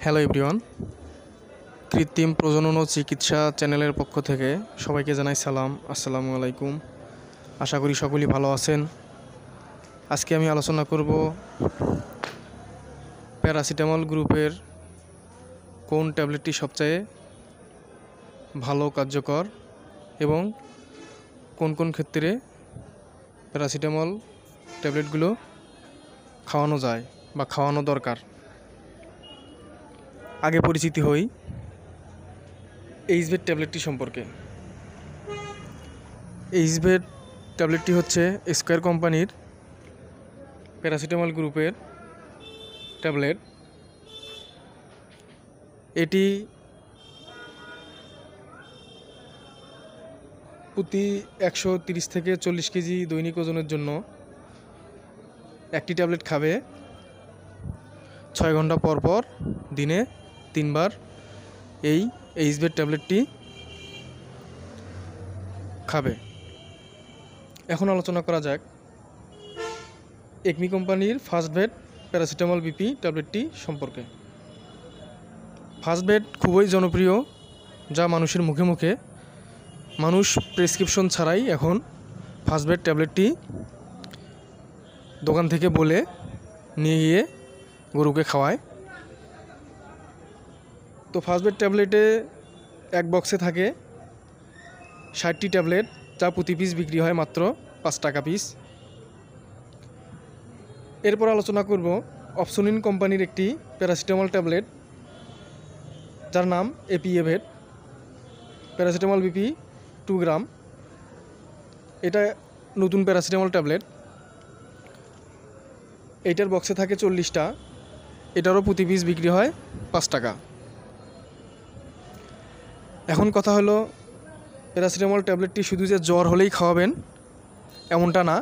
Hello everyone, কৃত্রিম প্রজনন ও চিকিৎসা চ্যানেলের পক্ষ থেকে সবাইকে জানাই সালাম। আসসালামু আলাইকুম। আশা করি সকলেই ভালো আছেন। আজকে আমি আলোচনা করব প্যারাসিটামল গ্রুপের কোন ট্যাবলেটটি সবচেয়ে ভালো কার্যকর এবং কোন কোন ক্ষেত্রে প্যারাসিটামল ট্যাবলেটগুলো খাওয়ানো যায় বা খাওয়ানো দরকার। আগে পরিচিতি হই এইচভেড ট্যাবলেটটি সম্পর্কে। এইচভেড ট্যাবলেটটি হচ্ছে স্কয়ার কোম্পানির প্যারাসিটামল গ্রুপের ট্যাবলেট। এটি প্রতি 130 থেকে 40 কেজি দৈনিক ওজনের জন্য একটি ট্যাবলেট খাবে 6 ঘন্টা পর পর দিনে 3 বার এই এইচভেড ট্যাবলেটটি খাবে। এখন আলোচনা করা যাক একমি কোম্পানির ফার্স্টভেড প্যারাসিটামল বিপি ট্যাবলেটটি সম্পর্কে। ফার্স্টভেড খুবই জনপ্রিয়, যা মানুষের মুখে মুখে। মানুষ প্রেসক্রিপশন ছাড়াই এখন ফার্স্টভেড ট্যাবলেটটি দোকান থেকে বলে নিয়ে গিয়ে গরুকে খাওয়ায়। তো ফার্স্টভেড ট্যাবলেটে এক বক্সে থাকে 60টি ট্যাবলেট, যা প্রতি পিস বিক্রি হয় মাত্র 5 টাকা পিস। এরপর আলোচনা করব অপসোনিন কোম্পানির একটি প্যারাসিটামল ট্যাবলেট, যার নাম এপিএভেড প্যারাসিটামল বিপি 2 গ্রাম। এটা নতুন প্যারাসিটামল ট্যাবলেট। এইটার বক্সে থাকে 40টা, এটারও প্রতি পিস বিক্রি হয় 5 টাকা। এখন কথা হলো, প্যারাসিটামল ট্যাবলেটটি শুধু যে জ্বর হলেই খাওয়াবেন এমনটা না।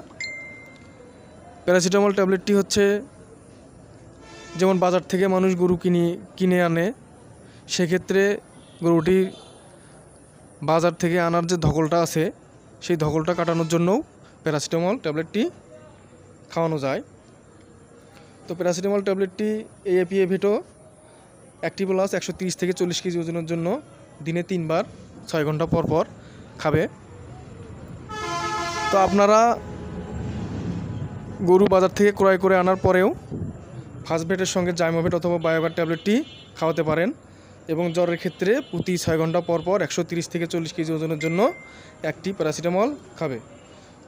প্যারাসিটামল ট্যাবলেটটি হচ্ছে যেমন বাজার থেকে মানুষ গরু কিনে আনে, সেক্ষেত্রে গরুটির বাজার থেকে আনার যে ধকলটা আছে সেই ধকলটা কাটানোর জন্যও প্যারাসিটামল ট্যাবলেটটি খাওয়ানো যায়। তো প্যারাসিটামল ট্যাবলেটটি এপিএভেডও অ্যাক্টিভপ্লাস 130 থেকে 40 কেজি ওজনের জন্য দিনে 3 বার 6 ঘন্টা পর পর খাবে। তো আপনারা গরু বাজার থেকে ক্রয় করে আনার পরেও ফার্স্টভেডের সঙ্গে জাইমোভেড অথবা বায়োগার্ড ট্যাবলেটটি খাওয়াতে পারেন এবং জ্বরের ক্ষেত্রে প্রতি 6 ঘন্টা পর পর 130 থেকে 40 কেজি ওজনের জন্য একটি প্যারাসিটামল খাবে।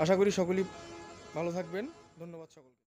আশা করি সকলেই ভালো থাকবেন। ধন্যবাদ সকলকে।